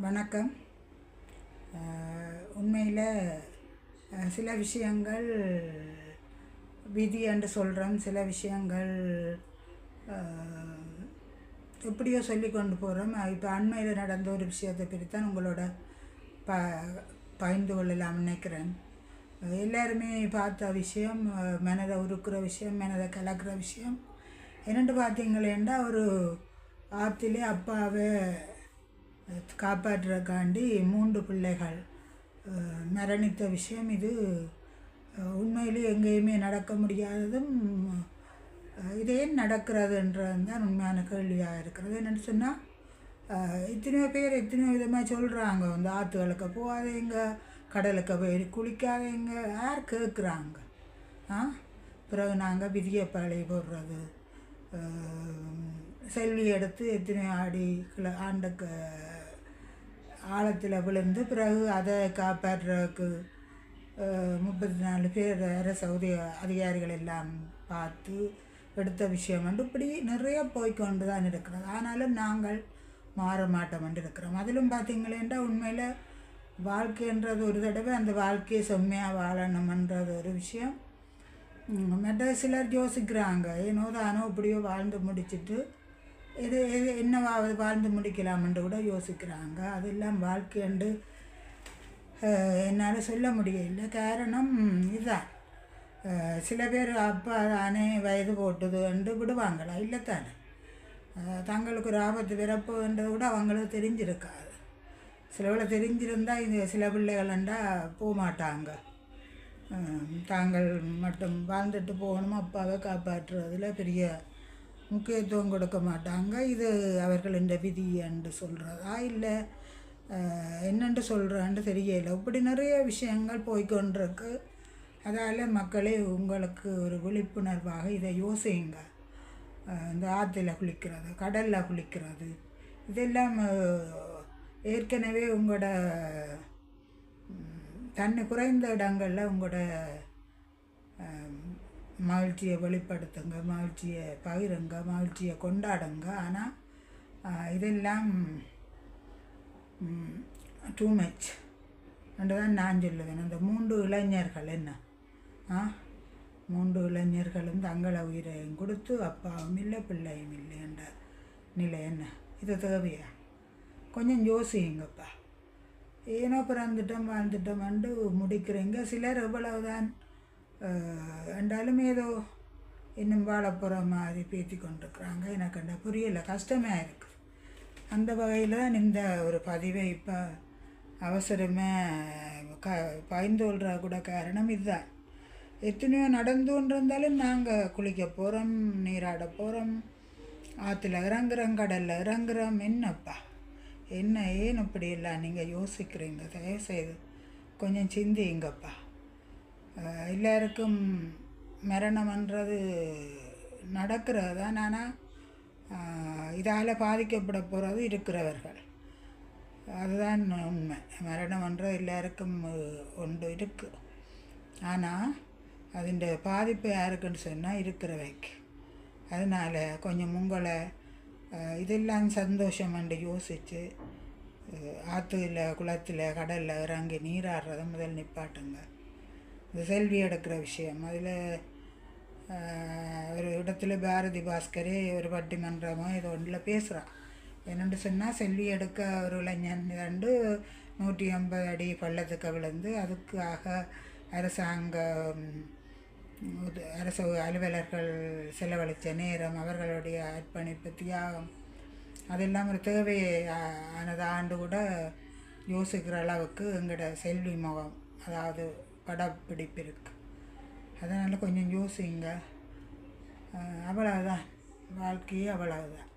வணக்கம். உண்மையில் சில விஷயங்கள் விதி என்று சொல்கிறோம், சில விஷயங்கள் எப்படியோ சொல்லி கொண்டு போகிறோம். இப்போ அண்மையில் நடந்த ஒரு விஷயத்தை பற்றித்தான் உங்களோட பகிர்ந்து கொள்ளலாம் நினைக்கிறேன். எல்லாருமே பார்த்த விஷயம், மனதை உருக்குற விஷயம், மனதை கலக்கிற விஷயம் என்னென்று பார்த்தீங்களேண்டா, ஒரு ஆற்றிலே அப்பாவை காப்பாற்றுறக்காண்டி 3 பிள்ளைகள் மரணித்த விஷயம். இது உண்மையிலே எங்கேயுமே நடக்க முடியாததும், இது ஏன் நடக்கிறதுன்றது தான் உண்மையான கேள்வியாக இருக்கிறது. என்னென்னு சொன்னால், எத்தனையோ பேர் எத்தனையோ விதமாக சொல்கிறாங்க, இந்த ஆற்றுகளுக்கு போகாதேங்க, கடலுக்கு போய் குளிக்காதேங்க, யார் கேட்குறாங்க? பிறகு நாங்கள் விதியை பழி போடுறது, செல்வி எடுத்து எத்தனையோ ஆண்டுக்கு ஆழத்தில் விழுந்து பிறகு அதை காப்பாற்றுறதுக்கு 34 பேர் அரசு அதிகாரிகள் எல்லாம் பார்த்து எடுத்த விஷயம் வந்து இப்படி நிறைய போய்கொண்டு தான் இருக்கிறது. ஆனாலும் நாங்கள் மாற மாட்டோம் என்று இருக்கிறோம். அதிலும் பார்த்திங்களேன்டா, உண்மையில் வாழ்க்கைன்றது ஒரு தடவை அந்த வாழ்க்கையை செம்மையாக வாழணுமன்றது ஒரு விஷயம். மற்ற சிலர் யோசிக்கிறாங்க, ஏனோ தானோ இப்படியோ வாழ்ந்து முடிச்சுட்டு இது என்னவாவது வாழ்ந்து முடிக்கலாம்ன்று கூட யோசிக்கிறாங்க. அதெல்லாம் வாழ்க்கைண்டு என்னால் சொல்ல முடியல. காரணம் இதுதான், சில பேர் அப்பா தானே வயது போட்டுது என்று விடுவாங்களா? இல்லை தானே. தங்களுக்கு ஒரு ஆபத்து பிறப்புன்றது கூட அவங்களுக்கு தெரிஞ்சிருக்காது. சிலவளை தெரிஞ்சிருந்தால் இது சில பிள்ளைகள்ண்டா போக மாட்டாங்க, தாங்கள் மட்டும் வாழ்ந்துட்டு போகணும், அப்பாவை காப்பாற்றுறதுல பெரிய முக்கியத்துவம் கொடுக்க மாட்டாங்க. இது அவர்களின் விதி என்று சொல்கிறதா இல்லை என்னென்று சொல்கிறான்னு தெரியலை. இப்படி நிறைய விஷயங்கள் போய்கொண்டிருக்கு. அதால் மக்களே, உங்களுக்கு ஒரு விழிப்புணர்வாக இதை யோசிங்க. இந்த ஆற்றுல குளிக்கிறது, கடலில் குளிக்கிறது, இதெல்லாம் ஏற்கனவே உங்களோட தண்ணி குறைந்த இடங்களில் உங்களோட மகிழ்ச்சியை வெளிப்படுத்துங்க, மகிழ்ச்சியை பகிருங்க, மகிழ்ச்சியை கொண்டாடுங்க. ஆனால் இதெல்லாம் டூ மச் என்று தான் நான் சொல்லுவேன். அந்த 3 இளைஞர்கள் என்ன 3 இளைஞர்களும் தங்களை உயிரையும் கொடுத்து அப்பாவும் இல்லை பிள்ளையும் இல்லை என்ற நிலை என்ன? இது தேவையா? கொஞ்சம் யோசிங்கப்பா. ஏனோ பிறந்துட்டோம் வாழ்ந்துட்டோம் என்று முடிக்கிறீங்க. சிலர் எவ்வளவுதான் என்றாலும் ஏதோ இன்னும் வாழப்போகிற மாதிரி பேத்தி கொண்டிருக்கிறாங்க. எனக்கு அந்த புரியலை, கஷ்டமாக இருக்குது. அந்த வகையில் தான் இந்த ஒரு பதிவை இப்போ அவசரமாக பகிர்ந்து கொள்கிற கூட காரணம் இதுதான். எத்தனையோ நடந்துன்னு இருந்தாலும் நாங்கள் குளிக்க போகிறோம், நீராட போகிறோம், ஆற்றுல இறங்குறோம், கடலில் இறங்குறோம். என்னப்பா என்ன ஏன் இப்படி எல்லாம் நீங்கள் யோசிக்கிறீங்க? தயவுசெய்து கொஞ்சம் சிந்திங்கப்பா. எல்லாருக்கும் மரணம்ன்றது நடக்கிறது தான். ஆனால் இதால் பாதிக்கப்பட போகிறது இருக்கிறவர்கள். அதுதான் உண்மை. மரணம்ன்றது எல்லாருக்கும் ஒன்று இருக்குது. ஆனால் அதின் பாதிப்பு யாருக்குன்னு சொன்னால் இருக்கிறவைக்கு. அதனால் கொஞ்சம் உங்களை இதெல்லாம் சந்தோஷம் என்று யோசித்து ஆற்றுல குளத்தில் கடலில் இறங்கி நீராடுறதை முதல் நிப்பாட்டுங்க. இந்த செல்வி எடுக்கிற விஷயம், அதில் ஒரு இடத்துல பாரதி பாஸ்கரே ஒரு பட்டிமன்றமோ ஏதோ ஒன்றில் பேசுகிறான். என்னென்று சொன்னால், செல்வி எடுக்க ஒரு இளைஞன் 150 அடி பள்ளத்துக்கு விழுந்து அதுக்காக அரசு அலுவலர்கள் செலவழித்த நேரம், அவர்களுடைய அர்ப்பணிப்பு, தியாகம், அதெல்லாம் ஒரு தேவையானது ஆண்டு கூட யோசிக்கிற அளவுக்கு எங்களோட செல்வி முகம், அதாவது படப்பிடிப்பு இருக்குது. அதனால் கொஞ்சம் யோசிங்க. அவ்வளவுதான், வாழ்க்கையே அவ்வளவுதான்.